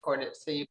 record it so you.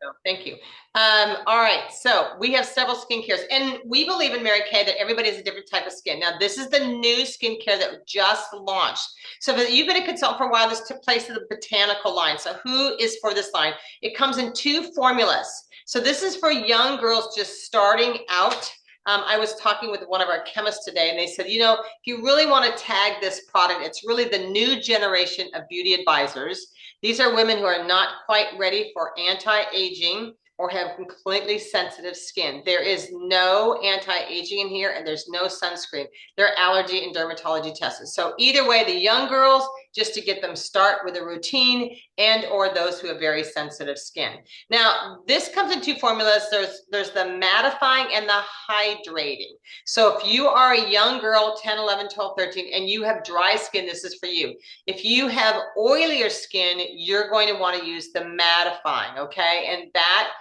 Oh, thank you. All right, so we have several skincares, and we believe in Mary Kay that everybody has a different type of skin. Now, this is the new skincare that just launched. So if you've been a consultant for a while, this took place in the botanical line. So who is for this line? It comes in 2 formulas. So this is for young girls just starting out. I was talking with one of our chemists today, and they said, you know, if you really want to tag this product, it's really the new generation of beauty advisors. These are women who are not quite ready for anti-aging or have completely sensitive skin. There is no anti-aging in here, and there's no sunscreen. They're allergy and dermatology tested. So either way, the young girls, just to get them start with a routine, and or those who have very sensitive skin. Now, this comes in 2 formulas. There's the mattifying and the hydrating. So if you are a young girl, 10, 11, 12, 13, and you have dry skin, this is for you. If you have oilier skin, you're going to want to use the mattifying, okay? And that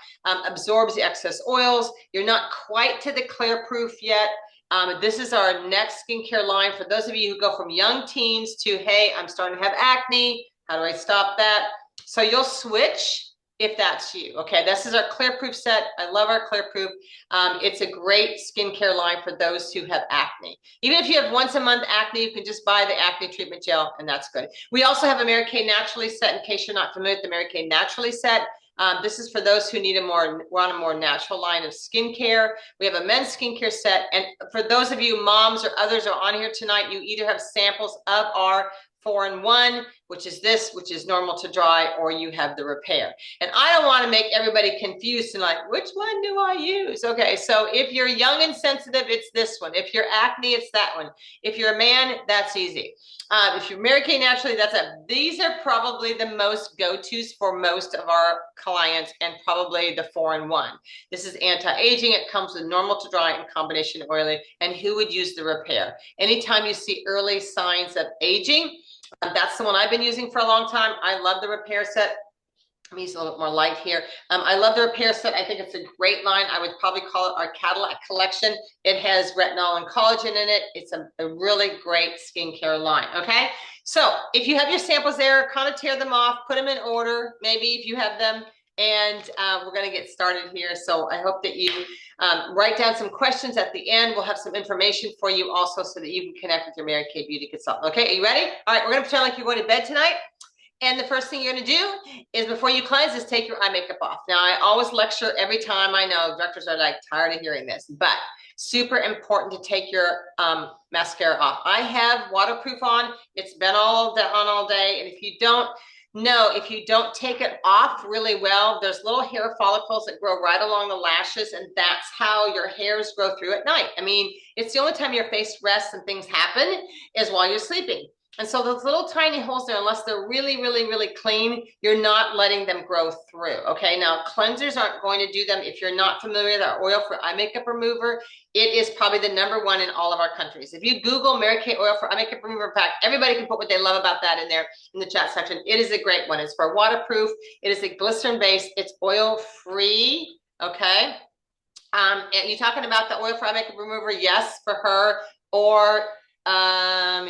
absorbs the excess oils. You're not quite to the clear proof yet. This is our next skincare line for those of you who go from young teens to, hey, I'm starting to have acne. How do I stop that? So you'll switch if that's you. Okay, this is our clear proof set. I love our clear proof. It's a great skincare line for those who have acne. Even if you have once a month acne, you can just buy the acne treatment gel, and that's good. We also have a Mary Kay Naturally set, in case you're not familiar with the Mary Kay Naturally set. This is for those who need want a more natural line of skincare. We have a men's skincare set. And for those of you moms or others who are on here tonight, you either have samples of our 4-in-1, which is this, which is normal to dry, or you have the repair. And I don't want to make everybody confused and like, which one do I use? Okay, so if you're young and sensitive, it's this one. If you're acne, it's that one. If you're a man, that's easy. If you're Mary Kay Naturally, that's it. These are probably the most go-tos for most of our clients, and probably the 4-in-1. This is anti-aging. It comes with normal to dry and combination oily. And who would use the repair? Anytime you see early signs of aging, that's the one I've been using for a long time. I love the repair set. Let me use a little bit more light here. I love the repair set. I think it's a great line. I would probably call it our Cadillac collection. It has retinol and collagen in it. It's a really great skincare line, okay? So if you have your samples there, kind of tear them off, put them in order, maybe if you have them, and we're gonna get started here. So I hope that you write down some questions at the end. We'll have some information for you also so that you can connect with your Mary Kay Beauty consultant. Okay, are you ready? All right, we're gonna pretend like you're going to bed tonight. And the first thing you're gonna do is, before you cleanse, is take your eye makeup off. Now, I always lecture every time. I know doctors are like tired of hearing this, but super important to take your mascara off. I have waterproof on. It's been on all day. And if you don't take it off really well, there's little hair follicles that grow right along the lashes, and that's how your hairs grow through at night. I mean, it's the only time your face rests and things happen is while you're sleeping. And so those little tiny holes there, unless they're really, really, really clean, you're not letting them grow through, okay? Now, cleansers aren't going to do them. If you're not familiar with our oil for eye makeup remover, it is probably the #1 in all of our countries. If you Google Mary Kay oil for eye makeup remover, in fact, everybody can put what they love about that in there in the chat section. It is a great one. It's for waterproof. It is a glycerin base. It's oil-free, okay? And you talking about the oil for eye makeup remover? Yes, for her. Or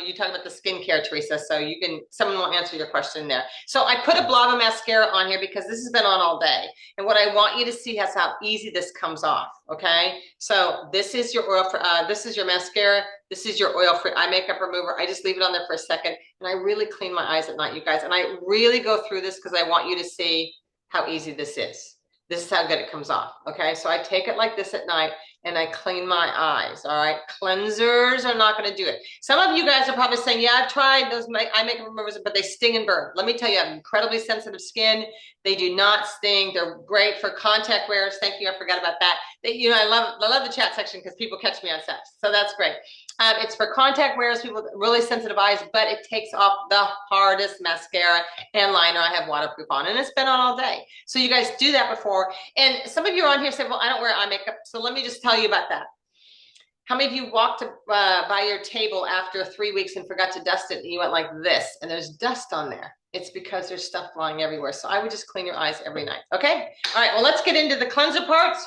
you talk about the skincare, Teresa, so someone will answer your question there. So I put a blob of mascara on here because this has been on all day. And what I want you to see is how easy this comes off, okay? So this is your oil for, this is your mascara. This is your oil-free eye makeup remover. I just leave it on there for a second, and I really clean my eyes at night, you guys. And I really go through this because I want you to see how easy this is. This is how good it comes off, okay? So I take it like this at night, and I clean my eyes, all right? Cleansers are not gonna do it. Some of you guys are probably saying, yeah, I've tried those eye makeup removers, but they sting and burn. Let me tell you, I have incredibly sensitive skin. They do not sting. They're great for contact wearers. Thank you, I forgot about that. I love the chat section because people catch me on set, so that's great. It's for contact wearers, people with really sensitive eyes, but it takes off the hardest mascara and liner I have waterproof on, and it's been on all day. So you guys do that before. And some of you are on here say, well, I don't wear eye makeup, so let me just tell you about that. How many of you walked by your table after 3 weeks and forgot to dust it, and you went like this, and there's dust on there? It's because there's stuff flying everywhere. So I would just clean your eyes every night, okay? All right, well, let's get into the cleanser parts.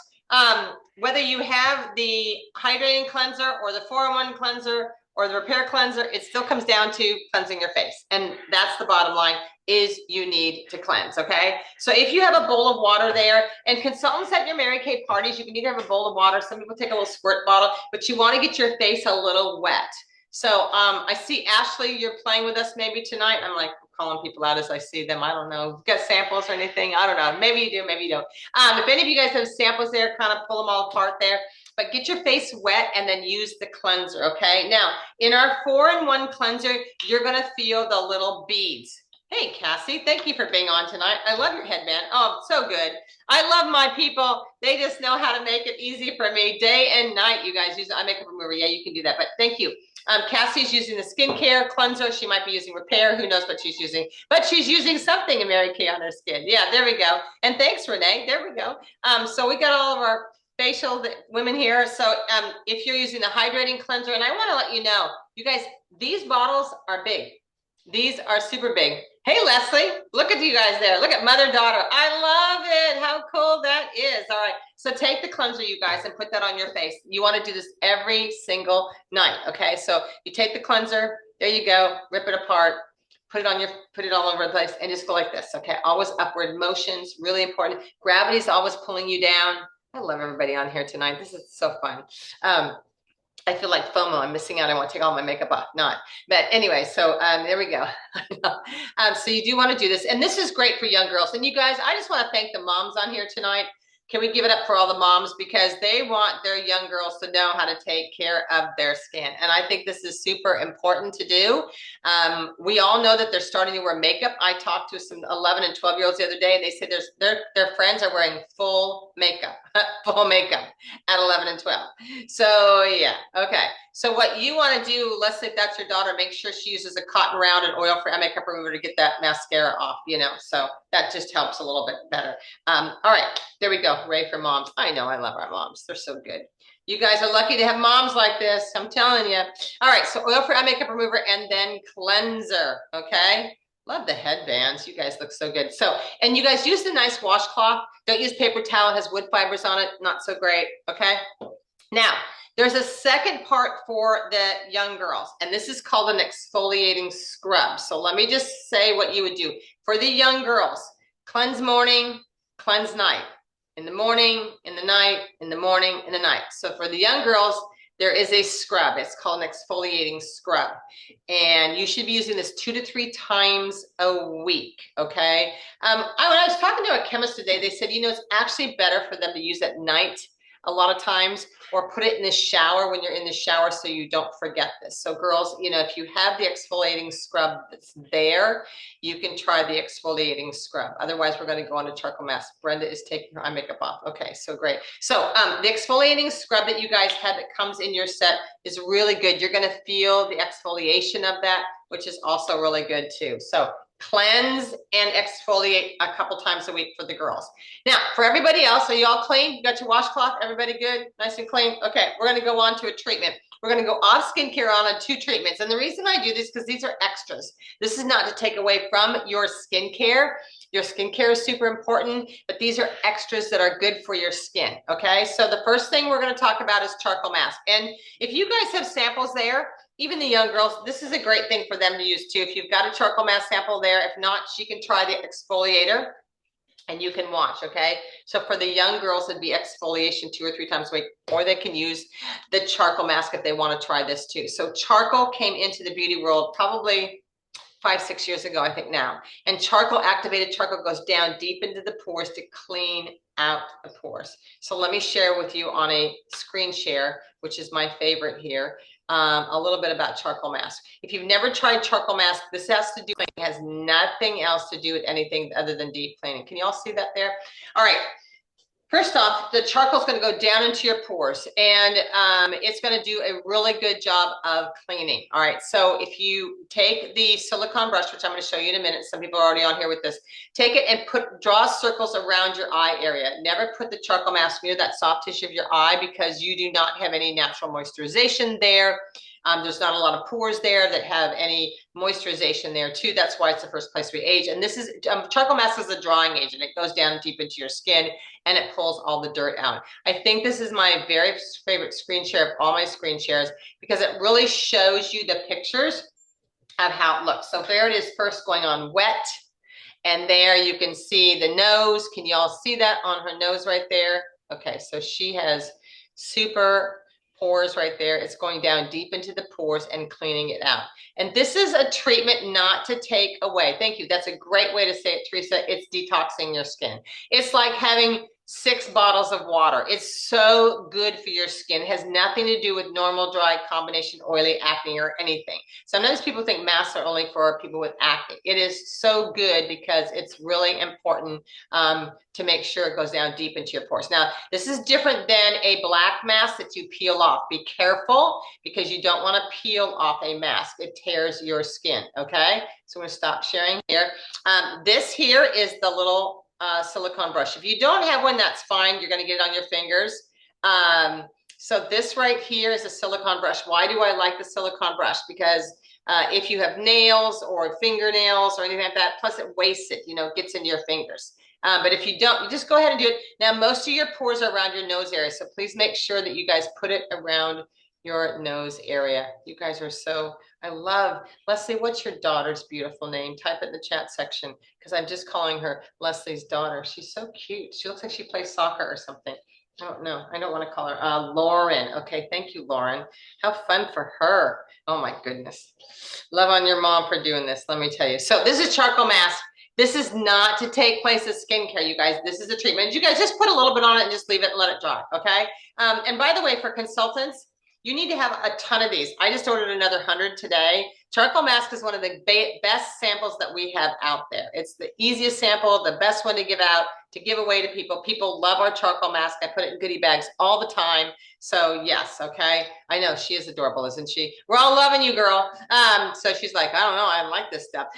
Whether you have the hydrating cleanser or the 4-in-1 cleanser or the repair cleanser, it still comes down to cleansing your face. And that's the bottom line. is you need to cleanse, okay? So if you have a bowl of water there, and consultants at your Mary Kay parties, you can either have a bowl of water, some people take a little squirt bottle, but you wanna get your face a little wet. So I see Ashley, you're playing with us maybe tonight. I'm like calling people out as I see them. I don't know. Got samples or anything? I don't know. Maybe you do, maybe you don't. If any of you guys have samples there, kind of pull them all apart there. But get your face wet and then use the cleanser, okay? Now, in our 4-in-1 cleanser, you're gonna feel the little beads. Hey, Cassie, thank you for being on tonight. I love your headband. Oh, so good. I love my people. They just know how to make it easy for me day and night. You guys use eye makeup remover. Yeah, you can do that, but thank you. Cassie's using the skincare cleanser. She might be using repair. Who knows what she's using, but she's using something in Mary Kay on her skin. Yeah, there we go. And thanks, Renee. There we go. So we got all of our facial women here. So if you're using the hydrating cleanser, and I want to let you know, you guys, these bottles are big. These are super big. Hey, Leslie, look at you guys there. Look at mother-daughter. I love it. How cool that is. All right. So take the cleanser, you guys, and put that on your face. You want to do this every single night. Okay. So you take the cleanser. There you go. Rip it apart. Put it all over the place and just go like this. Okay. Always upward motions. Really important. Gravity's always pulling you down. I love everybody on here tonight. This is so fun. I feel like FOMO. I'm missing out. I want to take all my makeup off. Not. But anyway, so there we go. So you do want to do this. And this is great for young girls. And you guys, I just want to thank the moms on here tonight. Can we give it up for all the moms? Because they want their young girls to know how to take care of their skin. And I think this is super important to do. We all know that they're starting to wear makeup. I talked to some 11 and 12-year-olds the other day, and they said their friends are wearing full makeup, full makeup at 11 and 12. So yeah, okay. So what you want to do, let's say if that's your daughter, make sure she uses a cotton round and oil-free eye makeup remover to get that mascara off, you know, so that just helps a little bit better. All right, there we go. Ray for moms. I know, I love our moms. They're so good. You guys are lucky to have moms like this. I'm telling you. All right, so oil-free eye makeup remover and then cleanser, okay? Love the headbands. You guys look so good. So, and you guys use the nice washcloth. Don't use paper towel. It has wood fibers on it. Not so great, okay? Now, there's a second part for the young girls, and this is called an exfoliating scrub. So let me just say what you would do. For the young girls, cleanse morning, cleanse night. In the morning, in the night, in the morning, in the night. So for the young girls, there is a scrub. It's called an exfoliating scrub. And you should be using this 2 to 3 times a week, okay? When I was talking to a chemist today, they said, you know, it's actually better for them to use at night a lot of times, or put it in the shower when you're in the shower so you don't forget this. So girls, you know, if you have the exfoliating scrub that's there, you can try the exfoliating scrub. Otherwise, we're going to go on to charcoal mask. Brenda is taking her eye makeup off. Okay, so great. So the exfoliating scrub that you guys have that comes in your set is really good. You're going to feel the exfoliation of that, which is also really good too. So cleanse and exfoliate a couple times a week for the girls. Now, for everybody else, are you all clean? You got your washcloth? Everybody good? Nice and clean? Okay, we're going to go on to a treatment. We're going to go off skincare on 2 treatments. And the reason I do this is because these are extras. This is not to take away from your skincare. Your skincare is super important, but these are extras that are good for your skin, okay? So the first thing we're going to talk about is charcoal mask. And if you guys have samples there, even the young girls, this is a great thing for them to use too. If you've got a charcoal mask sample there, if not, she can try the exfoliator and you can watch, okay? So for the young girls, it'd be exfoliation 2 or 3 times a week, or they can use the charcoal mask if they want to try this too. So charcoal came into the beauty world probably 5-6 years ago, I think now. And activated charcoal goes down deep into the pores to clean out the pores. So let me share with you on a screen share, which is my favorite here, a little bit about charcoal mask. If you've never tried charcoal mask, this has to do, it has nothing else to do with anything other than deep cleaning. Can you all see that there? All right. First off, the charcoal is going to go down into your pores, and it's going to do a really good job of cleaning. All right, so if you take the silicone brush, which I'm going to show you in a minute, some people are already on here with this, take it and draw circles around your eye area. Never put the charcoal mask near that soft tissue of your eye because you do not have any natural moisturization there. There's not a lot of pores there that have any moisturization there too. That's why it's the first place we age. And this is, charcoal mask is a drying agent. It goes down deep into your skin and it pulls all the dirt out. I think this is my very favorite screen share of all my screen shares because it really shows you the pictures of how it looks. So there it is first going on wet, And there you can see the nose. Can you all see that on her nose right there? Okay, so she has super pores right there. It's going down deep into the pores and cleaning it out. And this is a treatment not to take away. Thank you. That's a great way to say it, Teresa. It's detoxing your skin. It's like having 6 bottles of water. It's so good for your skin. It has nothing to do with normal, dry, combination, oily, acne, or anything. Sometimes people think masks are only for people with acne. It is so good because it's really important to make sure it goes down deep into your pores. Now, this is different than a black mask that you peel off. Be careful because you don't want to peel off a mask. It tears your skin, okay? So I'm going to stop sharing here. This here is the little silicone brush. If you don't have one, that's fine. You're going to get it on your fingers. So this right here is a silicone brush. Why do I like the silicone brush? Because if you have nails or fingernails or anything like that, plus it wastes it, you know, it gets into your fingers. But if you don't, you just go ahead and do it. Now, most of your pores are around your nose area, so please make sure that you guys put it around your nose area. You guys are so, I love, Leslie, what's your daughter's beautiful name? Type it in the chat section because I'm just calling her Leslie's daughter. She's so cute. She looks like she plays soccer or something. I don't know. I don't want to call her Lauren. Okay, thank you, Lauren. How fun for her. Oh my goodness. Love on your mom for doing this, let me tell you. So this is charcoal mask. This is not to take place as skincare, you guys. This is a treatment. You guys just put a little bit on it and just leave it and let it dry, okay? And by the way, for consultants, you need to have a ton of these. I just ordered another 100 today. Charcoal mask is one of the best samples that we have out there. It's the easiest sample, the best one to give out, to give away to people. People love our charcoal mask. I put it in goodie bags all the time. So yes, okay. I know she is adorable, isn't she? We're all loving you, girl. So she's like, I don't know, I like this stuff.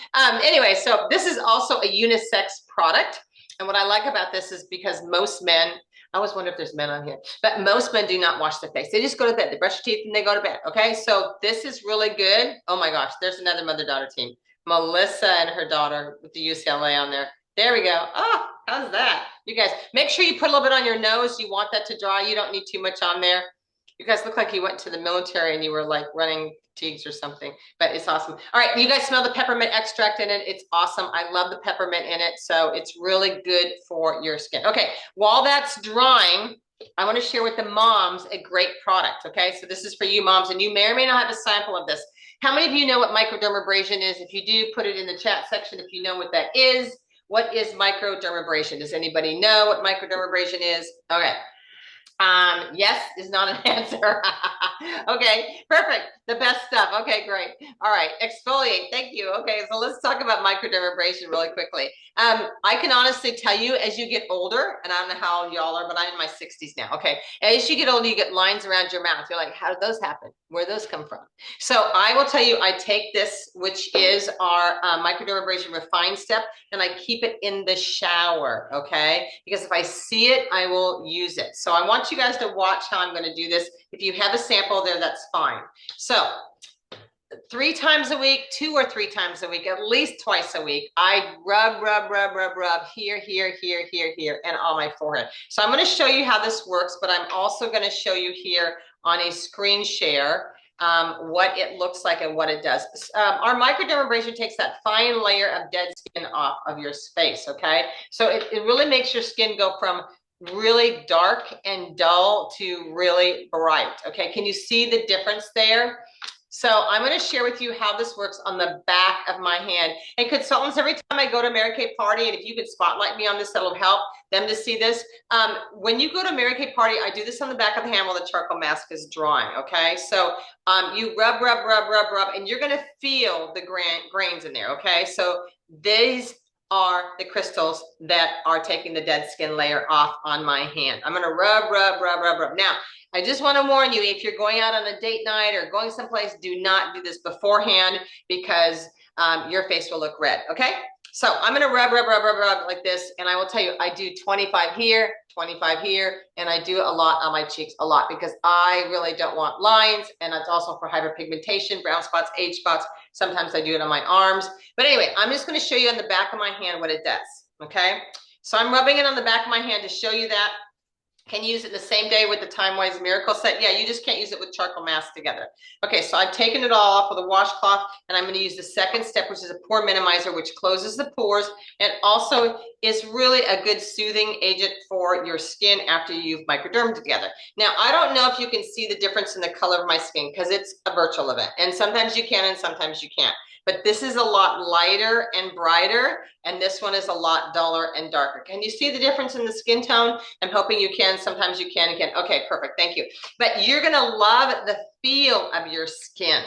Anyway, so this is also a unisex product. And what I like about this is because most men, I always wonder if there's men on here, but most men do not wash their face. They just go to bed. They brush their teeth and they go to bed. Okay, so this is really good. Oh my gosh, there's another mother-daughter team. Melissa and her daughter with the UCLA on there. There we go. Oh, how's that? You guys, make sure you put a little bit on your nose. You want that to dry. You don't need too much on there. You guys look like you went to the military and you were like running fatigues or something, but it's awesome. All right, you guys smell the peppermint extract in it. It's awesome. I love the peppermint in it, so it's really good for your skin. Okay, while that's drying, I want to share with the moms a great product, okay? So this is for you moms, and you may or may not have a sample of this. How many of you know what microdermabrasion is? If you do, put it in the chat section if you know what that is. What is microdermabrasion? Does anybody know what microdermabrasion is? Okay. Yes is not an answer. Okay, perfect. The best stuff. Okay, great. All right, exfoliate. Thank you. Okay, so let's talk about microdermabrasion really quickly. I can honestly tell you, as you get older, and I don't know how y'all are, but I'm in my 60s now. Okay, as you get older, you get lines around your mouth. You're like, how did those happen? Where did those come from? So I will tell you, I take this, which is our microdermabrasion refined step, and I keep it in the shower. Okay, because if I see it, I will use it. So I want you guys to watch how I'm going to do this. If you have a sample there, that's fine. So 3 times a week, 2 or 3 times a week, at least twice a week, I rub here, here, here, here, here, and on my forehead. So I'm going to show you how this works, but I'm also going to show you here on a screen share what it looks like and what it does. Our microdermabrasion takes that fine layer of dead skin off of your face, okay? So it really makes your skin go from really dark and dull to really bright, okay? Can you see the difference there? So I'm going to share with you how this works on the back of my hand. And consultants, every time I go to Mary Kay Party, and if you could spotlight me on this, that'll help them to see this. When you go to Mary Kay Party, I do this on the back of the hand while the charcoal mask is drying, okay? So you rub, and you're going to feel the grains in there, okay? So these are the crystals that are taking the dead skin layer off on my hand. I'm going to rub. Now, I just want to warn you, if you're going out on a date night or going someplace, do not do this beforehand because your face will look red, okay? So I'm going to rub like this, and I will tell you, I do 25 here, 25 here, and I do a lot on my cheeks, a lot, because I really don't want lines, and it's also for hyperpigmentation, brown spots, age spots. Sometimes I do it on my arms. But anyway, I'm just going to show you on the back of my hand what it does, okay? So I'm rubbing it on the back of my hand to show you that. Can you use it the same day with the Time Wise Miracle Set? Yeah, you just can't use it with charcoal mask together. Okay, so I've taken it all off with a washcloth, and I'm going to use the second step, which is a pore minimizer, which closes the pores and also is really a good soothing agent for your skin after you've microdermed together. Now, I don't know if you can see the difference in the color of my skin because it's a virtual event, and sometimes you can and sometimes you can't. But this is a lot lighter and brighter, and this one is a lot duller and darker. Can you see the difference in the skin tone? I'm hoping you can. Sometimes you can again. Okay, perfect. Thank you. But you're going to love the feel of your skin.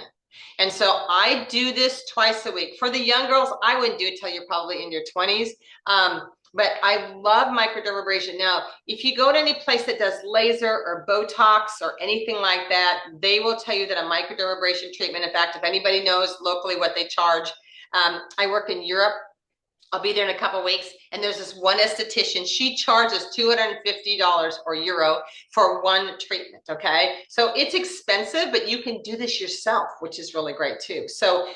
And so I do this twice a week. For the young girls, I wouldn't do it till you're probably in your 20s. But I love microdermabrasion. Now, if you go to any place that does laser or Botox or anything like that, they will tell you that a microdermabrasion treatment, in fact, if anybody knows locally what they charge, I work in Europe. I'll be there in a couple of weeks, and there's this one esthetician. She charges $250 or euro for one treatment, okay? So it's expensive, but you can do this yourself, which is really great too. So,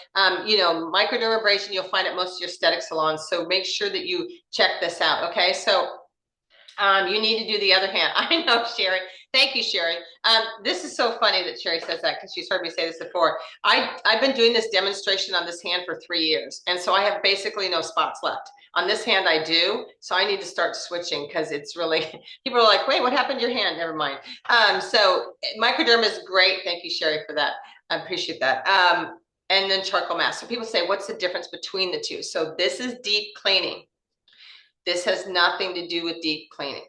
you know, microdermabrasion, you'll find at most of your aesthetic salons, so make sure that you check this out, okay? So you need to do the other hand. I know, Sherry. Thank you, Sherry. This is so funny that Sherry says that because she's heard me say this before. I've been doing this demonstration on this hand for 3 years, and so I have basically no spots left. On this hand, I do, so I need to start switching because it's really, people are like, wait, what happened to your hand? Never mind. So microderm is great. Thank you, Sherry, for that. I appreciate that. And then charcoal mask. So people say, what's the difference between the two? So this is deep cleaning. This has nothing to do with deep cleaning.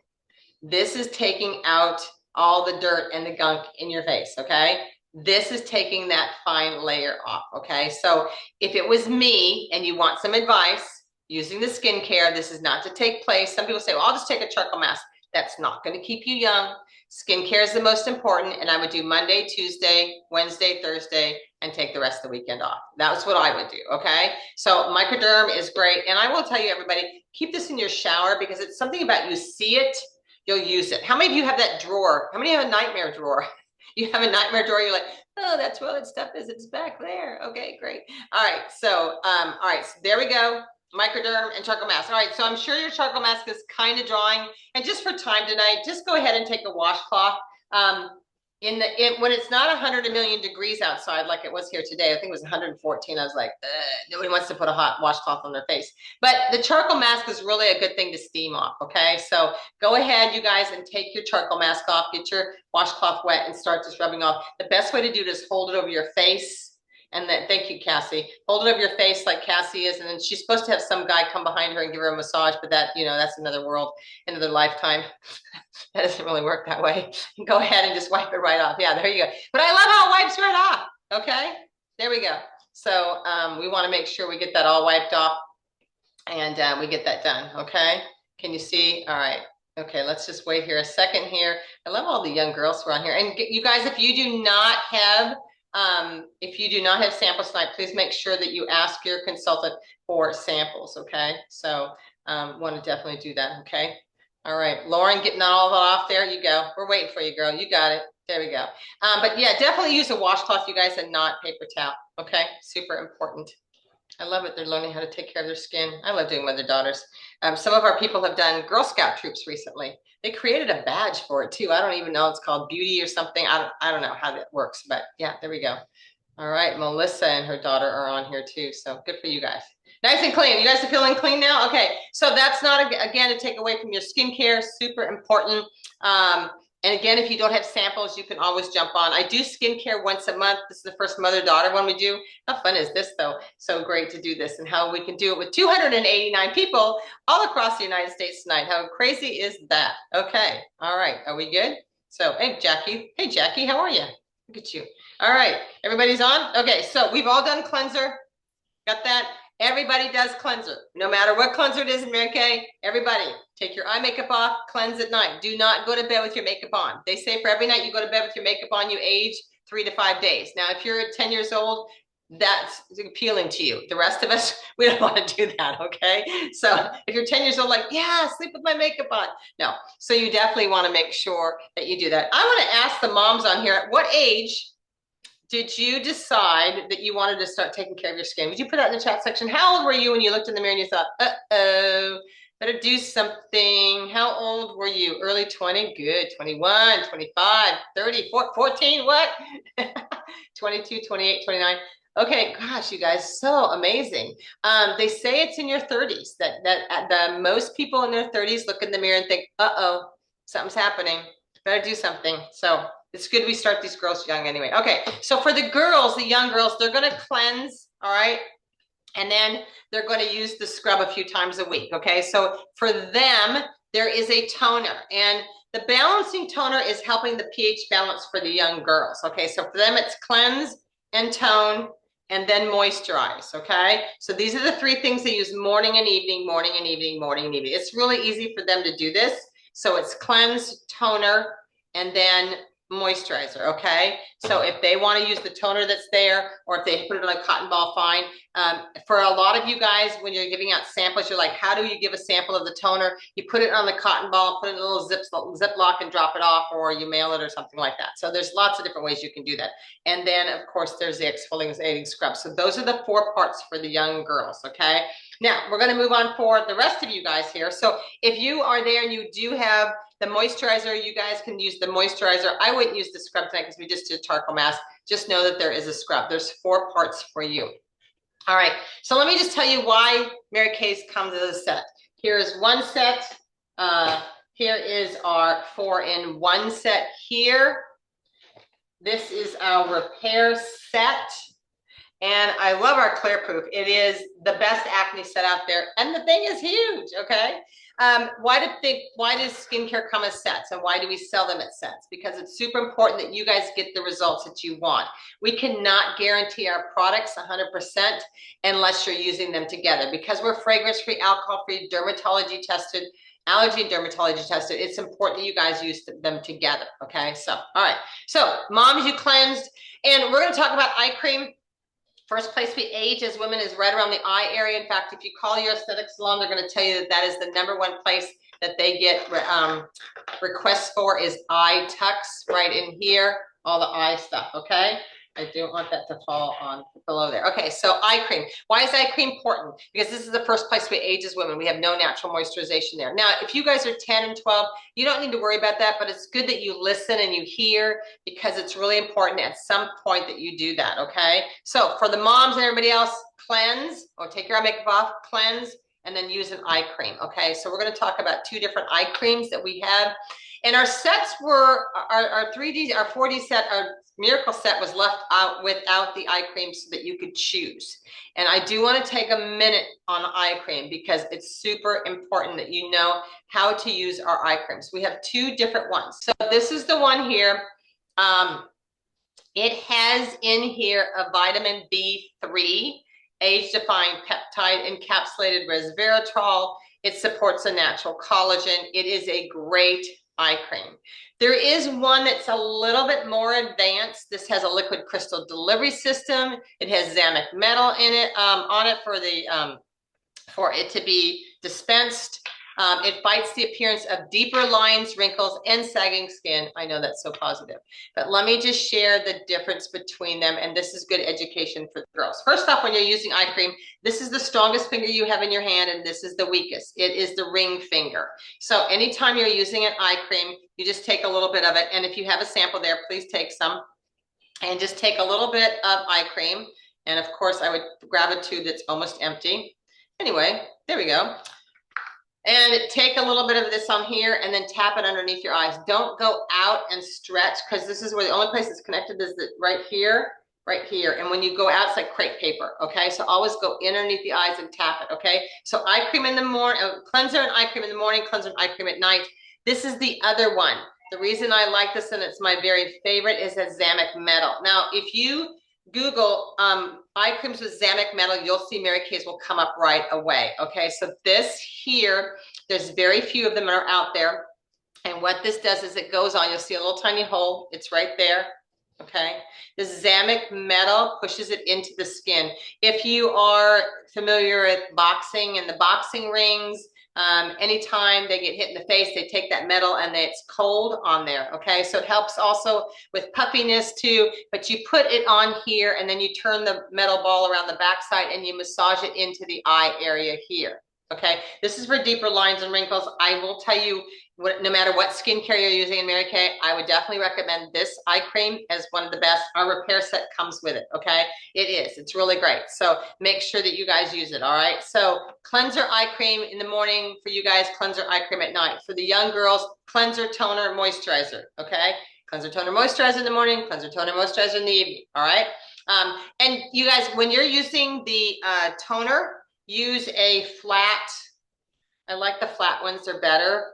This is taking out all the dirt and the gunk in your face, okay? This is taking that fine layer off, okay? So if it was me and you want some advice using the skincare, this is not to take place. Some people say, well, I'll just take a charcoal mask. That's not going to keep you young. Skincare is the most important, and I would do Monday, Tuesday, Wednesday, Thursday, and take the rest of the weekend off. That's what I would do, okay? So microderm is great, and I will tell you, everybody, keep this in your shower because it's something about you see it, you'll use it. How many of you have that drawer? How many have a nightmare drawer? You have a nightmare drawer, you're like, oh, that's where that stuff is. It's back there. Okay, great. All right, so there we go. Microderm and charcoal mask. All right, so I'm sure your charcoal mask is kind of drying. And just for time tonight, just go ahead and take a washcloth. When it's not 100 million degrees outside like it was here today, I think it was 114. I was like, nobody wants to put a hot washcloth on their face. But the charcoal mask is really a good thing to steam off, okay? So go ahead, you guys, and take your charcoal mask off, get your washcloth wet, and start just rubbing off. The best way to do it is hold it over your face. And then, thank you, Cassie. Hold it over your face like Cassie is, and then she's supposed to have some guy come behind her and give her a massage, but that, you know, that's another world, another lifetime. That doesn't really work that way. Go ahead and just wipe it right off. Yeah, there you go. But I love how it wipes right off. Okay, there we go. So we want to make sure we get that all wiped off, and we get that done. Okay, can you see? All right. Okay, let's just wait here a second here. I love all the young girls who are on here. And you guys, if you do not have samples tonight, please make sure that you ask your consultant for samples, okay? So want to definitely do that, okay? All right, Lauren, getting all of it off there. You go. We're waiting for you, girl. You got it. There we go. But yeah, definitely use a washcloth, you guys, and not paper towel, okay? Super important. I love it. They're learning how to take care of their skin. I love doing mother-daughters. Some of our people have done Girl Scout troops recently. They created a badge for it too. I don't even know. It's called beauty or something. I don't know how that works, but yeah, there we go. All right, Melissa and her daughter are on here too. So good for you guys. Nice and clean. You guys are feeling clean now? Okay, so that's not, again, to take away from your skincare, super important. And again, if you don't have samples, you can always jump on. I do skincare once a month. This is the first mother-daughter one we do. How fun is this, though? So great to do this, and how we can do it with 289 people all across the United States tonight. How crazy is that? Okay, all right, are we good? So, hey, Jackie. Hey, Jackie, how are you? Look at you. All right, everybody's on? Okay, so we've all done cleanser. Got that? Everybody does cleanser. No matter what cleanser it is in Mary Kay, everybody take your eye makeup off, cleanse at night. Do not go to bed with your makeup on. They say for every night you go to bed with your makeup on, you age 3 to 5 days. Now, if you're 10 years old, that's appealing to you. The rest of us, we don't want to do that, okay? So if you're 10 years old, like, yeah, sleep with my makeup on. No, so you definitely want to make sure that you do that. I want to ask the moms on here, at what age did you decide that you wanted to start taking care of your skin? Would you put that in the chat section? How old were you when you looked in the mirror and you thought, uh-oh, Better do something. How old were you? Early 20? Good. 21, 25, 30, 14, what? 22, 28, 29. Okay, gosh, you guys, so amazing. They say it's in your 30s that the most people in their 30s look in the mirror and think, uh-oh, something's happening. Better do something. So it's good we start these girls young anyway. Okay, so for the girls, the young girls, they're going to cleanse, all right? And then they're going to use the scrub a few times a week, okay? So for them, there is a toner, and the balancing toner is helping the pH balance for the young girls, okay? So for them, it's cleanse and tone, and then moisturize, okay? So these are the three things they use morning and evening, morning and evening, morning and evening. It's really easy for them to do this. So it's cleanse, toner, and then moisturizer, okay? So if they want to use the toner that's there, or if they put it on a cotton ball, fine. For a lot of you guys, when you're giving out samples, you're like, how do you give a sample of the toner? You put it on the cotton ball, put it in a little ziploc and drop it off, or you mail it or something like that. So there's lots of different ways you can do that. And then, of course, there's the exfoliating scrub. So those are the 4 parts for the young girls, okay? Now, we're going to move on for the rest of you guys here. So if you are there and you do have the moisturizer, you guys can use the moisturizer. I wouldn't use the scrub tonight because we just did charcoal mask. Just know that there is a scrub. There's 4 parts for you. All right, so let me just tell you why Mary Kay's comes as a set. Here is one set. Here is our 4-in-1 set here. This is our repair set. And I love our Clear Proof. It is the best acne set out there. And the thing is huge, okay? Why does skincare come as sets, and why do we sell them at sets? Because it's super important that you guys get the results that you want. We cannot guarantee our products 100% unless you're using them together. Because we're fragrance-free, alcohol-free, dermatology tested, allergy and dermatology tested, it's important that you guys use them together, okay? So, all right. So, moms, you cleansed. And we're going to talk about eye cream. First place we age as women is right around the eye area. In fact, if you call your aesthetic salon, they're going to tell you that that is the #1 place that they get requests for is eye tucks right in here, all the eye stuff, okay? I don't want that to fall on below there. Okay, so eye cream. Why is eye cream important? Because this is the first place we age as women. We have no natural moisturization there. Now, if you guys are 10 and 12, you don't need to worry about that, but it's good that you listen and you hear, because it's really important at some point that you do that, okay? So for the moms and everybody else, cleanse, or take your eye makeup off, cleanse, and then use an eye cream, okay? So we're going to talk about 2 different eye creams that we have. And our sets were, our 3D, our 4D set, our Miracle set was left out without the eye cream so that you could choose. And I do want to take a minute on eye cream because it's super important that you know how to use our eye creams. We have 2 different ones. So this is the one here. It has in here a vitamin B3, age-defying peptide, encapsulated resveratrol. It supports a natural collagen. It is a great eye cream. There is one that's a little bit more advanced. This has a liquid crystal delivery system. It has Zamic metal in it, on it for it to be dispensed. It fights the appearance of deeper lines, wrinkles, and sagging skin. I know that's so positive. But let me just share the difference between them, and this is good education for girls. First off, when you're using eye cream, this is the strongest finger you have in your hand, and this is the weakest. It is the ring finger. So anytime you're using an eye cream, you just take a little bit of it, and if you have a sample there, please take some, and just take a little bit of eye cream. And of course, I would grab a tube that's almost empty. Anyway, there we go. And take a little bit of this on here and then tap it underneath your eyes. Don't go out and stretch, because this is where the only place it's connected is right here, right here. And when you go out, it's like crepe paper, okay? So always go in underneath the eyes and tap it, okay? So eye cream in the morning, cleanser and eye cream in the morning, cleanser and eye cream at night. This is the other one. The reason I like this and it's my very favorite is that Zamic metal. Now, if you Google eye creams with Zamic metal, you'll see Mary Kay's will come up right away. Okay, so this here, there's very few of them that are out there. And what this does is it goes on, you'll see a little tiny hole. It's right there. Okay, the Zamic metal pushes it into the skin. If you are familiar with boxing and the boxing rings, anytime they get hit in the face, they take that metal and it's cold on there, okay? So it helps also with puffiness too, but you put it on here and then you turn the metal ball around the backside and you massage it into the eye area here, Okay, this is for deeper lines and wrinkles. I will tell you, no matter what skincare you're using in Mary Kay, I would definitely recommend this eye cream as one of the best. Our repair set comes with it, okay? It is, it's really great. So make sure that you guys use it, all right? So cleanser eye cream in the morning for you guys, cleanser eye cream at night. For the young girls, cleanser, toner, moisturizer, okay? Cleanser, toner, moisturizer in the morning, cleanser, toner, moisturizer in the evening, all right? And you guys, when you're using the toner, use a flat, I like the flat ones, they're better.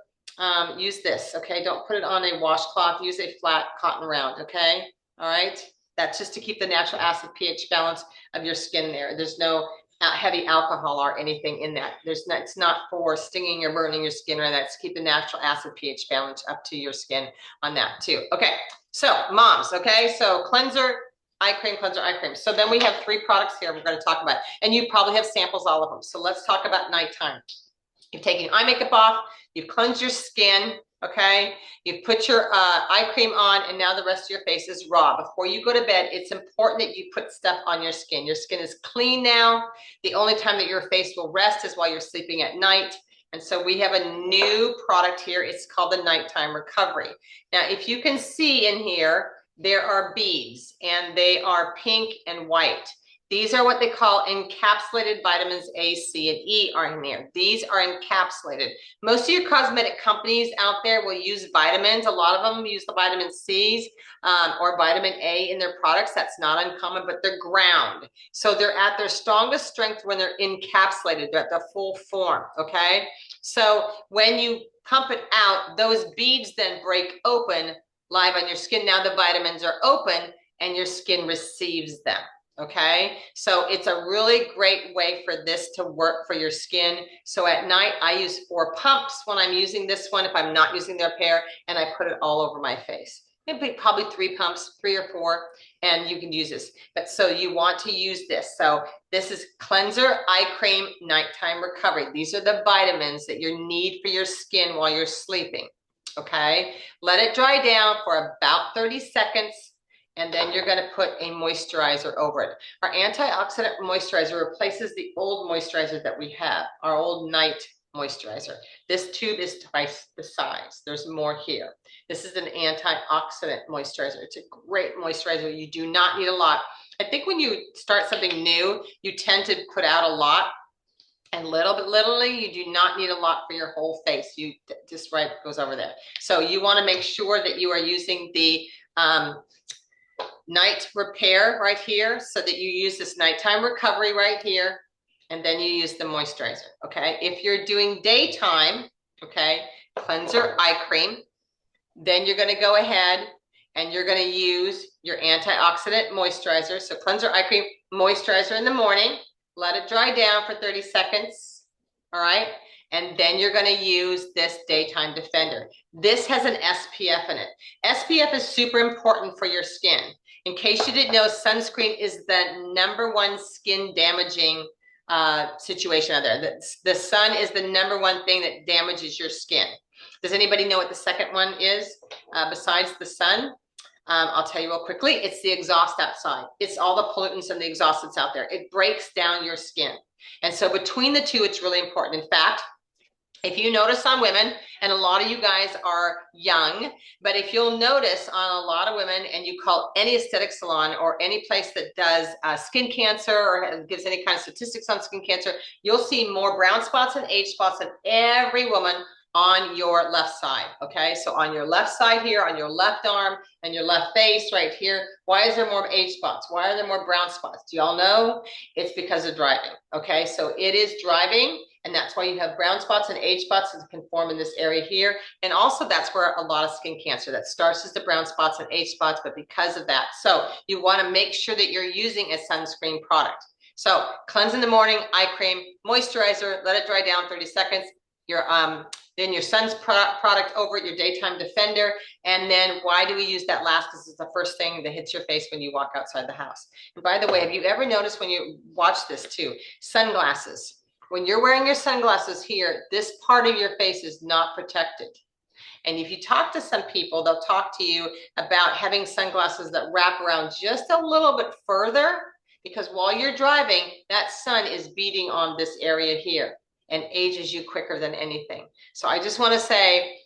Use this, okay? Don't put it on a washcloth, use a flat cotton round, okay? All right, that's just to keep the natural acid pH balance of your skin there. There's no heavy alcohol or anything in that. It's not for stinging or burning your skin or that's to keep the natural acid pH balance up to your skin on that too. Okay, so moms, okay? So cleanser, eye cream, cleanser, eye cream. So then we have 3 products here we're going to talk about. And you probably have samples, all of them. So let's talk about nighttime. You've taken your eye makeup off, you've cleansed your skin, okay? You've put your eye cream on, and now the rest of your face is raw. Before you go to bed, it's important that you put stuff on your skin. Your skin is clean now. The only time that your face will rest is while you're sleeping at night. And so we have a new product here. It's called the Nighttime Recovery. Now, if you can see in here, there are beads, and they are pink and white. These are what they call encapsulated vitamins A, C, and E are in there. These are encapsulated. Most of your cosmetic companies out there will use vitamins. A lot of them use the vitamin C's or vitamin A in their products. That's not uncommon, but they're ground. So they're at their strongest strength when they're encapsulated. They're at the full form, okay? So when you pump it out, those beads then break open live on your skin. Now the vitamins are open and your skin receives them. Okay, so it's a really great way for this to work for your skin. So at night, I use 4 pumps when I'm using this one, if I'm not using the repair, and I put it all over my face. Maybe probably 3 pumps, 3 or 4, and you can use this. But so you want to use this. So this is cleanser, eye cream, nighttime recovery. These are the vitamins that you need for your skin while you're sleeping. Okay, let it dry down for about 30 seconds. And then you're going to put a moisturizer over it. Our antioxidant moisturizer replaces the old moisturizer that we have, our old night moisturizer. This tube is twice the size. There's more here. This is an antioxidant moisturizer. It's a great moisturizer. You do not need a lot. I think when you start something new, you tend to put out a lot. And literally, you do not need a lot for your whole face. You just right goes over there. So you want to make sure that you are using the night repair right here, so that you use this nighttime recovery right here, and then you use the moisturizer, okay? If you're doing daytime, okay, cleanser, eye cream, then you're gonna go ahead and you're gonna use your antioxidant moisturizer. So cleanser, eye cream, moisturizer in the morning, let it dry down for 30 seconds, all right? And then you're going to use this daytime defender. This has an SPF in it. SPF is super important for your skin. In case you didn't know, sunscreen is the #1 skin damaging situation out there. The sun is the #1 thing that damages your skin. Does anybody know what the second one is besides the sun? I'll tell you real quickly. It's the exhaust outside. It's all the pollutants and the exhaust that's out there. It breaks down your skin. And so between the two, it's really important. In fact, if you notice on women, and a lot of you guys are young, but if you'll notice on a lot of women, and you call any aesthetic salon or any place that does skin cancer or gives any kind of statistics on skin cancer, you'll see more brown spots and age spots in every woman on your left side, okay? So on your left side here, on your left arm, and your left face right here, why is there more age spots? Why are there more brown spots? Do y'all know? It's because of driving, okay? So it is driving, and that's why you have brown spots and age spots that can form in this area here. And also that's where a lot of skin cancer that starts as the brown spots and age spots, but because of that. So you wanna make sure that you're using a sunscreen product. So cleanse in the morning, eye cream, moisturizer, let it dry down 30 seconds. Then your sun's product over it, your daytime defender. And then why do we use that last? Because it's the first thing that hits your face when you walk outside the house. And by the way, have you ever noticed when you watch this too, sunglasses, when you're wearing your sunglasses here, this part of your face is not protected. And if you talk to some people, they'll talk to you about having sunglasses that wrap around just a little bit further, because while you're driving, that sun is beating on this area here. and ages you quicker than anything. So I just want to say,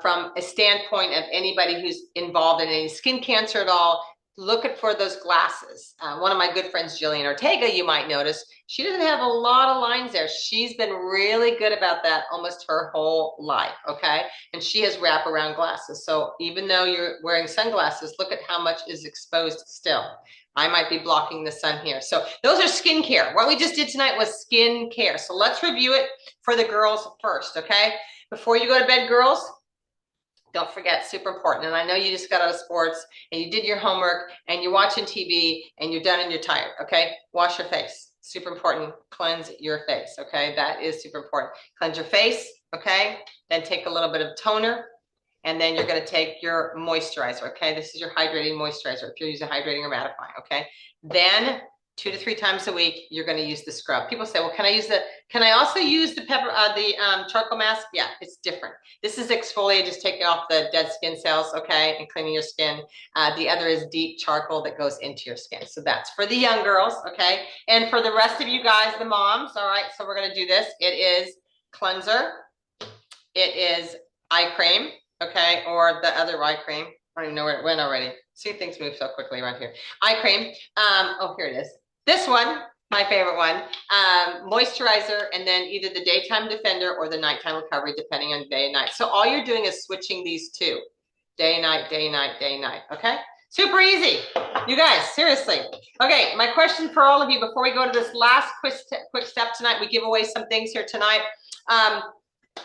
from a standpoint of anybody who's involved in any skin cancer at all, look for those glasses. One of my good friends, Jillian Ortega, you might notice, she doesn't have a lot of lines there. She's been really good about that almost her whole life, okay? And she has wraparound glasses. So even though you're wearing sunglasses, look at how much is exposed still. I might be blocking the sun here. So those are skincare. What we just did tonight was skincare. So let's review it for the girls first, okay? Before you go to bed, girls, don't forget, super important. And I know you just got out of sports and you did your homework and you're watching TV and you're done and you're tired, okay? Wash your face. Super important. Cleanse your face, okay? That is super important. Cleanse your face, okay? Then take a little bit of toner. And then you're going to take your moisturizer, okay? This is your hydrating moisturizer if you're using hydrating or mattifying, okay? Then 2 to 3 times a week, you're going to use the scrub. People say, well, can I also use the charcoal mask? Yeah, it's different. This is exfoliate, just taking off the dead skin cells, okay, and cleaning your skin. The other is deep charcoal that goes into your skin. So that's for the young girls, okay? And for the rest of you guys, the moms, all right, so we're going to do this. It is cleanser. It is eye cream. Okay, or the other eye cream. I don't even know where it went already. See, things move so quickly around here. Eye cream. Oh, here it is. This one, my favorite one. Moisturizer, and then either the daytime defender or the nighttime recovery, depending on day and night. So all you're doing is switching these two. Day, night, day, night, day, night. Okay? Super easy. You guys, seriously. Okay, my question for all of you before we go to this last quick step tonight, we give away some things here tonight.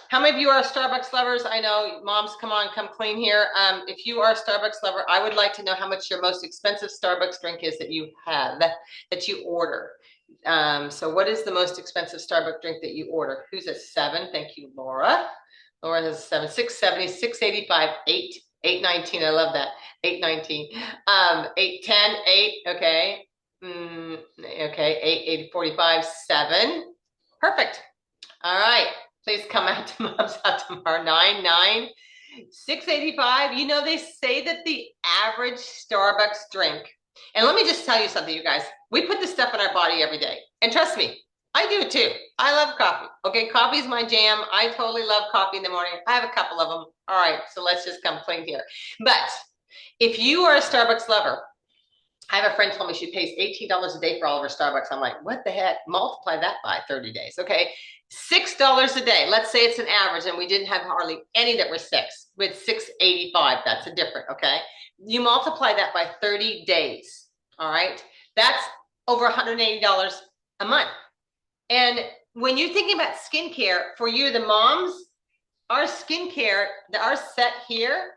How many of you are Starbucks lovers? I know moms, come on, come clean here. If you are a Starbucks lover, I would like to know how much your most expensive Starbucks drink is that you have, that you order. So what is the most expensive Starbucks drink that you order? Who's at 7? Thank you, Laura. Laura has 7, 670, 685, 8, 819. I love that. 819. 810, 8. Okay. Okay. 8, 845, 7. Perfect. All right. Please come out to Mom's House tomorrow, 9, 685. You know, they say that the average Starbucks drink, and let me just tell you something, you guys, we put this stuff in our body every day. And trust me, I do too. I love coffee. Okay, coffee is my jam. I totally love coffee in the morning. I have a couple of them. All right, so let's just come clean here. But if you are a Starbucks lover, I have a friend told me she pays $18 a day for all of her Starbucks. I'm like, what the heck? Multiply that by 30 days, okay? $6 a day. Let's say it's an average, and we didn't have hardly any that were 6. With $6.85, that's a different, okay? You multiply that by 30 days, all right? That's over $180 a month. And when you're thinking about skincare, for you, the moms, our skincare, our set here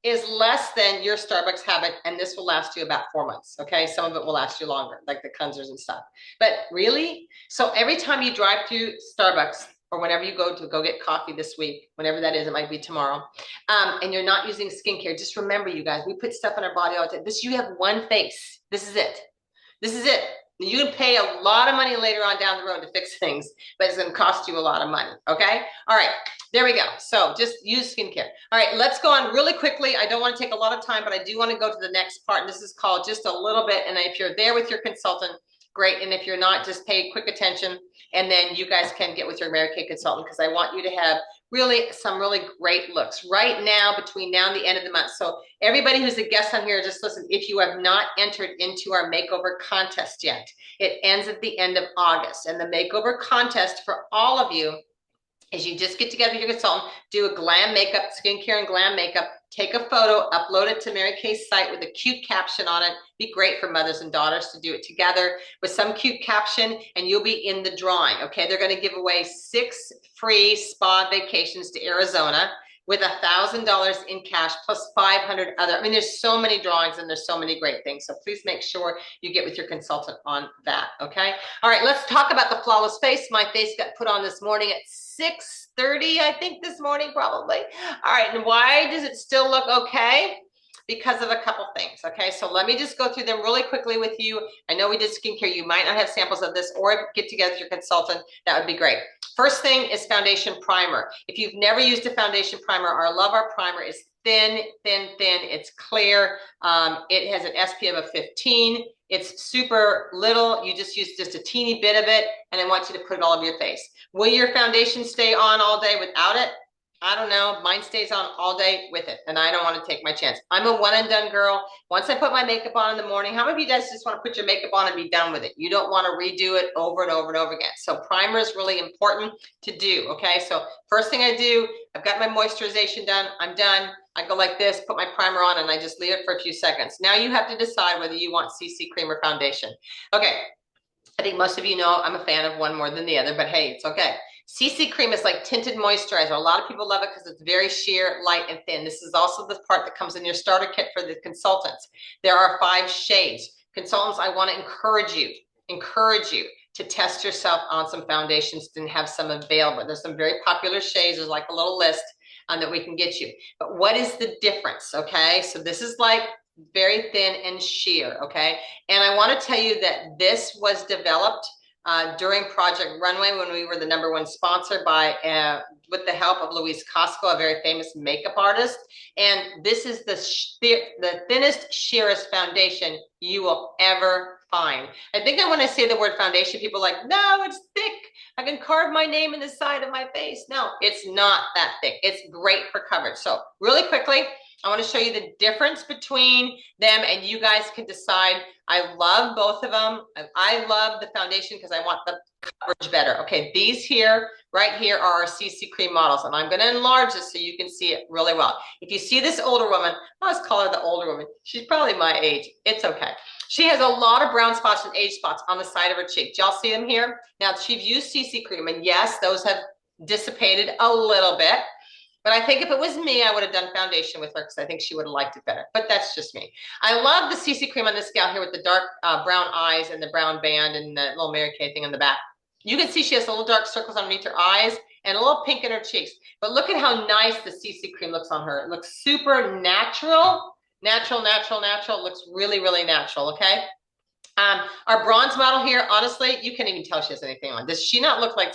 is less than your Starbucks habit, and this will last you about 4 months, okay? Some of it will last you longer, like the cleansers and stuff. But really, so every time you drive through Starbucks, or whenever you go to go get coffee this week, whenever that is, it might be tomorrow, and you're not using skincare, just remember, you guys, we put stuff in our body all the time. You have one face. This is it. This is it. You can pay a lot of money later on down the road to fix things, but it's going to cost you a lot of money, okay? All right, there we go. So just use skincare. All right, let's go on really quickly. I don't want to take a lot of time, but I do want to go to the next part. And this is called just a little bit. And if you're there with your consultant, great. And if you're not, just pay quick attention. And then you guys can get with your Mary Kay consultant, because I want you to have really some really great looks right now, between now and the end of the month. So everybody who's a guest on here, just listen, if you have not entered into our makeover contest yet, it ends at the end of August. And the makeover contest for all of you is you just get together with your consultant, do a glam makeup, skincare and glam makeup, take a photo, upload it to Mary Kay's site with a cute caption on it. Be great for mothers and daughters to do it together with some cute caption, and you'll be in the drawing, okay? They're gonna give away 6 free spa vacations to Arizona with $1,000 in cash plus 500 other, I mean, there's so many drawings and there's so many great things. So please make sure you get with your consultant on that, okay? All right, let's talk about the flawless face. My face got put on this morning at 6:30, I think this morning, probably. All right, and why does it still look okay? Because of a couple things, okay? So let me just go through them really quickly with you. I know we did skincare. You might not have samples of this, or get together with your consultant. That would be great. First thing is foundation primer. If you've never used a foundation primer, our Love Our Primer is thin, thin, thin. It's clear. It has an SPF of 15. It's super little. You just use just a teeny bit of it, and I want you to put it all over your face. Will your foundation stay on all day without it? I don't know. Mine stays on all day with it, and I don't want to take my chance. I'm a one and done girl. Once I put my makeup on in the morning, how many of you guys just want to put your makeup on and be done with it? You don't want to redo it over and over and over again. So primer is really important to do, okay? So first thing I do, I've got my moisturization done. I'm done. I go like this, put my primer on, and I just leave it for a few seconds. Now you have to decide whether you want CC cream or foundation. Okay, I think most of you know I'm a fan of one more than the other, but hey, it's okay. CC cream is like tinted moisturizer. A lot of people love it because it's very sheer, light, and thin. This is also the part that comes in your starter kit for the consultants. There are 5 shades. Consultants, I want to encourage you to test yourself on some foundations and have some available. There's some very popular shades. There's like a little list that we can get you. But what is the difference? Okay, so this is like very thin and sheer. Okay, and I want to tell you that this was developed during Project Runway when we were the #1 sponsor by with the help of Louise Costco, a very famous makeup artist. And this is the thinnest, sheerest foundation you will ever find. I think when I say the word foundation, people are like, no, it's thick. I can carve my name in the side of my face. No, it's not that thick. It's great for coverage. So really quickly, I want to show you the difference between them, and you guys can decide. I love both of them. I love the foundation because I want the coverage better. Okay, these here, right here, are our CC cream models, and I'm going to enlarge this so you can see it really well. If you see this older woman, I'll just call her the older woman. She's probably my age. It's okay. She has a lot of brown spots and age spots on the side of her cheek. Do y'all see them here? Now, she's used CC cream, and yes, those have dissipated a little bit. But I think if it was me, I would have done foundation with her because I think she would have liked it better. But that's just me. I love the CC cream on this gal here with the dark brown eyes and the brown band and the little Mary Kay thing on the back. You can see she has little dark circles underneath her eyes and a little pink in her cheeks. But look at how nice the CC cream looks on her. It looks super natural. Natural. It looks really, really natural, okay? Our bronze model here, honestly, you can't even tell she has anything on. Does she not look like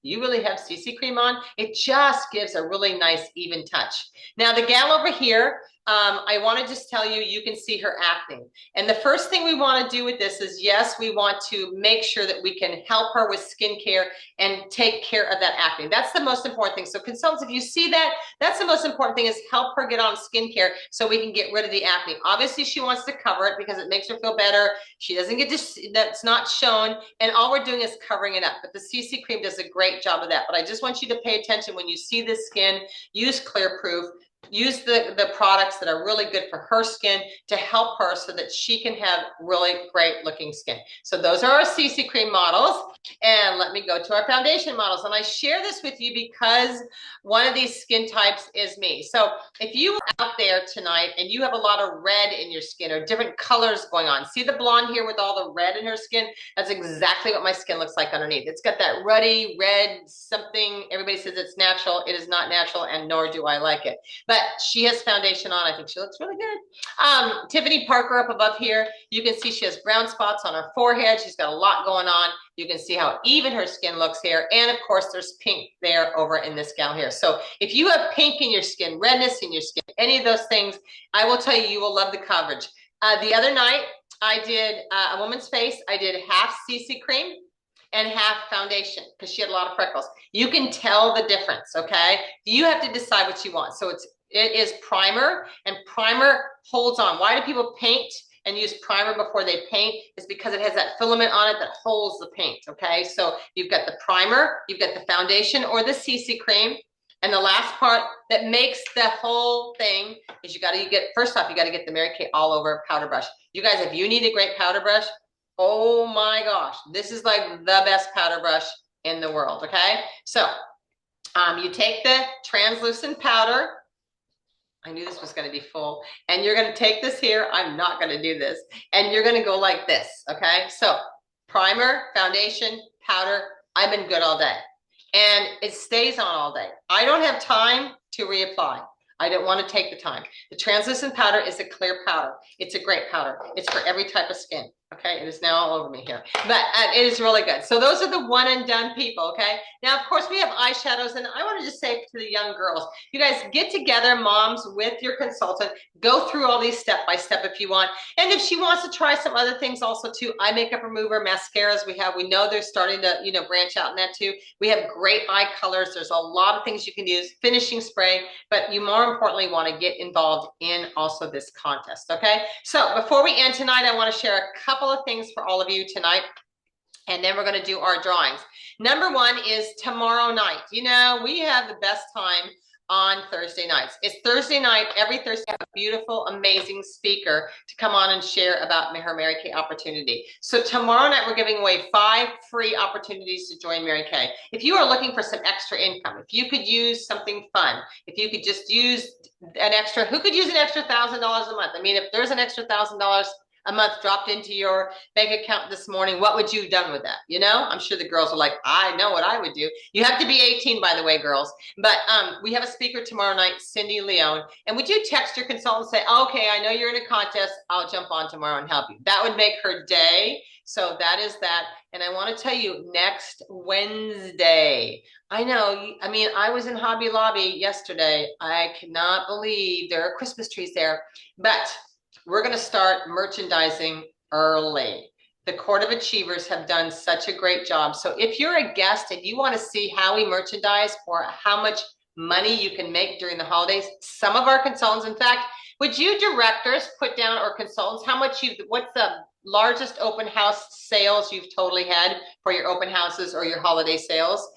you really have CC cream on? It just gives a really nice even touch. Now the gal over here, I want to just tell you, you can see her acne. And the first thing we want to do with this is, yes, we want to make sure that we can help her with skincare and take care of that acne. That's the most important thing. So consultants, if you see that, that's the most important thing, is help her get on skincare so we can get rid of the acne. Obviously, she wants to cover it because it makes her feel better. She doesn't get to, that's not shown. And all we're doing is covering it up. But the CC cream does a great job of that. But I just want you to pay attention when you see this skin. Use Clear Proof. Use the products that are really good for her skin to help her so that she can have really great looking skin. So those are our CC cream models. And let me go to our foundation models. And I share this with you because one of these skin types is me. So if you are out there tonight and you have a lot of red in your skin or different colors going on, see the blonde here with all the red in her skin? That's exactly what my skin looks like underneath. It's got that ruddy red something. Everybody says it's natural. It is not natural, and nor do I like it. But she has foundation on. I think she looks really good. Tiffany Parker up above here. You can see she has brown spots on her forehead. She's got a lot going on. You can see how even her skin looks here. And of course, there's pink there over in this gal here. So if you have pink in your skin, redness in your skin, any of those things, I will tell you, you will love the coverage. The other night, I did a woman's face. I did half CC cream and half foundation because she had a lot of freckles. You can tell the difference, okay? You have to decide what you want. So it is primer, and primer holds on. Why do people paint and use primer before they paint? Is because it has that filament on it that holds the paint, okay? So you've got the primer, you've got the foundation or the CC cream, and the last part that makes the whole thing is first off, you gotta get the Mary Kay all over powder brush. You guys, if you need a great powder brush, oh my gosh, this is like the best powder brush in the world, okay? So you take the translucent powder. I knew this was going to be full. And you're going to take this here. I'm not going to do this. And you're going to go like this, okay? So primer, foundation, powder. I've been good all day. And it stays on all day. I don't have time to reapply. I don't want to take the time. The translucent powder is a clear powder. It's a great powder. It's for every type of skin, Okay, it is now all over me here, but it is really good. So those are the one and done people, okay? Now, of course, we have eyeshadows, and I want to just say to the young girls, you guys get together, moms, with your consultant, go through all these step by step if you want. And if she wants to try some other things also too, eye makeup remover, mascaras we know they're starting to, you know, branch out in that too. We have great eye colors. There's a lot of things you can use, finishing spray, but you more importantly want to get involved in also this contest, okay? So before we end tonight, I want to share a couple of things for all of you tonight, and then we're going to do our drawings. Number one is tomorrow night. You know, we have the best time on Thursday nights. It's Thursday night. Every Thursday, I have a beautiful, amazing speaker to come on and share about her Mary Kay opportunity. So tomorrow night, we're giving away 5 free opportunities to join Mary Kay. If you are looking for some extra income, if you could use something fun, if you could just use an extra, who could use an extra $1,000 a month? I mean, if there's an extra $1,000 a month dropped into your bank account this morning, what would you have done with that? You know, I'm sure the girls are like, I know what I would do. You have to be 18, by the way, girls. But we have a speaker tomorrow night, Cindy Leone. And would you text your consultant and say, okay, I know you're in a contest. I'll jump on tomorrow and help you. That would make her day. So that is that. And I want to tell you, next Wednesday, I know, I mean, I was in Hobby Lobby yesterday. I cannot believe there are Christmas trees there. But we're going to start merchandising early. The Court of Achievers have done such a great job. So if you're a guest and you want to see how we merchandise or how much money you can make during the holidays, some of our consultants, in fact, would you directors put down, or consultants, how much what's the largest open house sales you've totally had for your open houses or your holiday sales?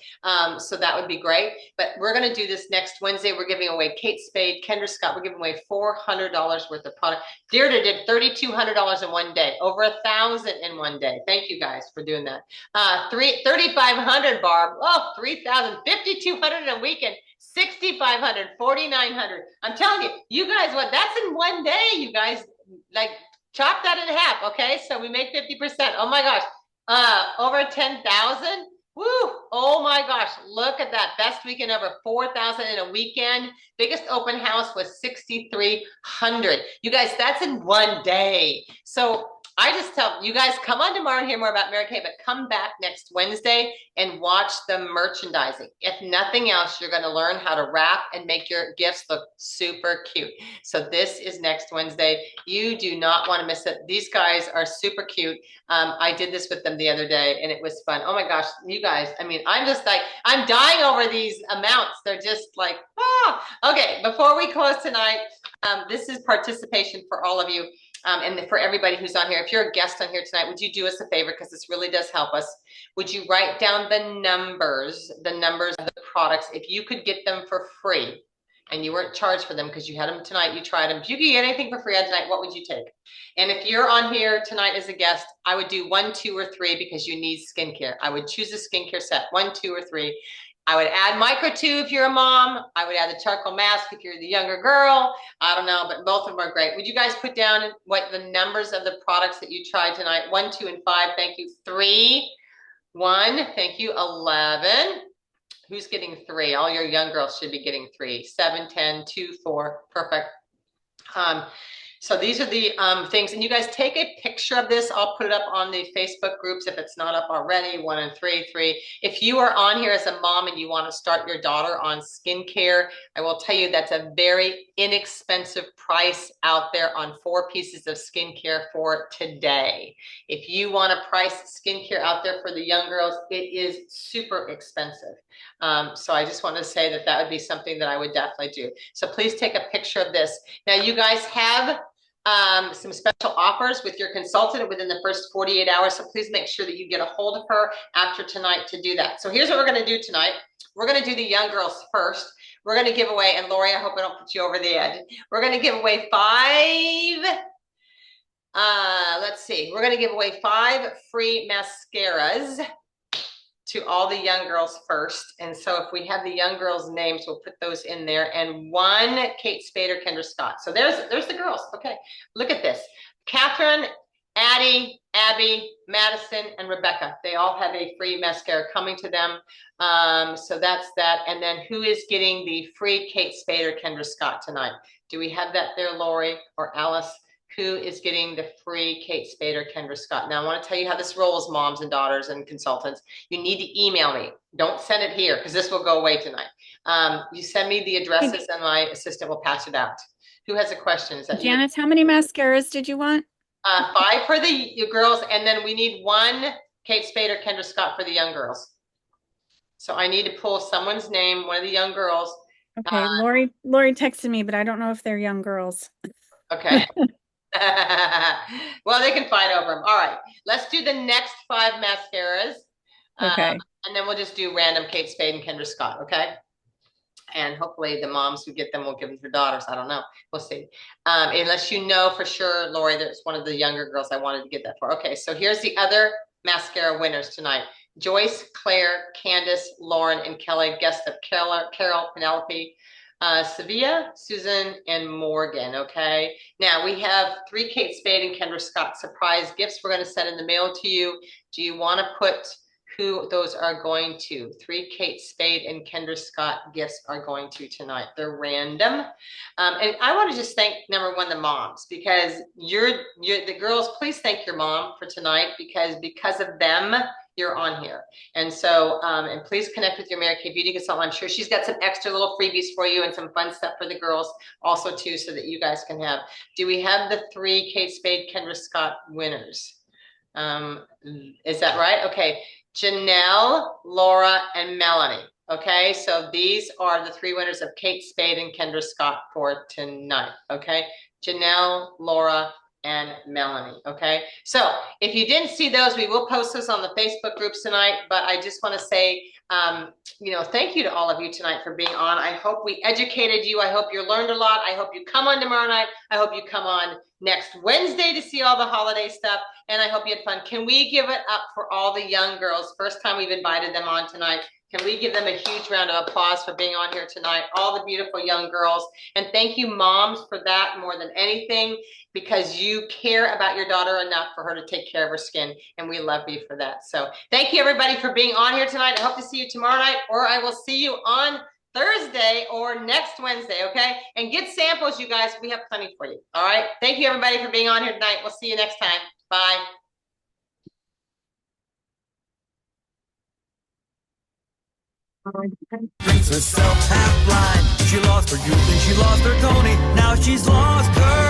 So that would be great. But we're going to do this next Wednesday. We're giving away Kate Spade, Kendra Scott. We're giving away $400 worth of product. Deirdre did $3,200 in one day, over $1,000 in one day. Thank you guys for doing that. 3,500, Barb. Oh, 3,000, 5,200 in a weekend. 6,500, 4,900. I'm telling you, you guys, what? That's in one day, you guys. Like, chop that in half, okay? So we make 50%. Oh my gosh. Over 10,000. Woo! Oh my gosh, look at that. Best weekend ever. 4,000 in a weekend. Biggest open house was 6,300. You guys, that's in one day. So I just tell you guys, come on tomorrow and hear more about Mary Kay, but come back next Wednesday and watch the merchandising. If nothing else, you're going to learn how to wrap and make your gifts look super cute. So this is next Wednesday. You do not want to miss it. These guys are super cute. I did this with them the other day and it was fun. Oh my gosh, you guys, I mean, I'm just like, I'm dying over these amounts. They're just like, ah. Okay, before we close tonight, this is participation for all of you. And for everybody who's on here, if you're a guest on here tonight, would you do us a favor, because this really does help us? Would you write down the numbers of the products, if you could get them for free and you weren't charged for them because you had them tonight, you tried them. If you could get anything for free on tonight, what would you take? And if you're on here tonight as a guest, I would do 1, 2, or 3 because you need skincare. I would choose a skincare set, 1, 2, or 3. I would add Micro 2 if you're a mom. I would add the charcoal mask if you're the younger girl. I don't know, but both of them are great. Would you guys put down what the numbers of the products that you tried tonight? 1, 2, and 5. Thank you. 3, 1. Thank you. 11. Who's getting 3? All your young girls should be getting 3. 7, 10, 2, 4. Perfect. So these are the things, and you guys take a picture of this. I'll put it up on the Facebook groups if it's not up already. 1 and 3, 3. If you are on here as a mom and you want to start your daughter on skincare, I will tell you that's a very inexpensive price out there on 4 pieces of skincare for today. If you want to price skincare out there for the young girls, it is super expensive. So I just want to say that that would be something that I would definitely do. So please take a picture of this. Now you guys have some special offers with your consultant within the first 48 hours. So please make sure that you get a hold of her after tonight to do that. So here's what we're going to do tonight. We're going to do the young girls first. We're going to give away, and Lori, I hope I don't put you over the edge. We're going to give away 5, let's see. We're going to give away 5 free mascaras to all the young girls first. And so if we have the young girls' names, we'll put those in there. And 1 Kate Spade or Kendra Scott. So there's the girls. Okay, look at this. Catherine, Addie, Abby, Madison, and Rebecca. They all have a free mascara coming to them. So that's that. And then who is getting the free Kate Spade or Kendra Scott tonight? Do we have that there, Lori or Alice? who is getting the free Kate Spade or Kendra Scott. Now, I want to tell you how this rolls, moms and daughters and consultants. You need to email me. Don't send it here because this will go away tonight. You send me the addresses and my assistant will pass it out. Who has a question? Is that Janice, how many mascaras did you want? 5 for the girls, and then we need 1 Kate Spade or Kendra Scott for the young girls. So I need to pull someone's name, one of the young girls. Okay, Lori texted me, but I don't know if they're young girls. Okay. Well, they can fight over them. All right, let's do the next 5 mascaras. Okay. And then we'll just do random Kate Spade and Kendra Scott, okay? And hopefully the moms who get them will give them to their daughters. I don't know. We'll see. Unless you know for sure, Lori, that's one of the younger girls I wanted to get that for. Okay, so here's the other mascara winners tonight. Joyce, Claire, Candace, Lauren, and Kelly, guest of Carol, Penelope, Sevilla, Susan, and Morgan, okay? Now, we have 3 Kate Spade and Kendra Scott surprise gifts we're going to send in the mail to you. Do you want to put who those are going to? 3 Kate Spade and Kendra Scott gifts are going to tonight. They're random. And I want to just thank, number 1, the moms, because you're the girls, please thank your mom for tonight, because of them, you're on here. And so, and please connect with your Mary Kay Beauty consultant. I'm sure she's got some extra little freebies for you and some fun stuff for the girls also too, so that you guys can have. Do we have the 3 Kate Spade, Kendra Scott winners? Is that right? Okay. Janelle, Laura, and Melanie. Okay, so these are the 3 winners of Kate Spade and Kendra Scott for tonight. Okay, Janelle, Laura, and Melanie. Okay, so if you didn't see those, we will post those on the Facebook groups tonight. But I just want to say, thank you to all of you tonight for being on. I hope we educated you. I hope you learned a lot. I hope you come on tomorrow night. I hope you come on next Wednesday to see all the holiday stuff. And I hope you had fun. Can we give it up for all the young girls? First time we've invited them on tonight. Can we give them a huge round of applause for being on here tonight? All the beautiful young girls. And thank you, moms, for that more than anything, because you care about your daughter enough for her to take care of her skin. And we love you for that. So thank you, everybody, for being on here tonight. I hope to see you tomorrow night, or I will see you on Thursday or next Wednesday, okay? And get samples, you guys. We have plenty for you. All right? Thank you, everybody, for being on here tonight. We'll see you next time. Bye. Brings herself half blind. She lost her youth and she lost her Tony. Now she's lost her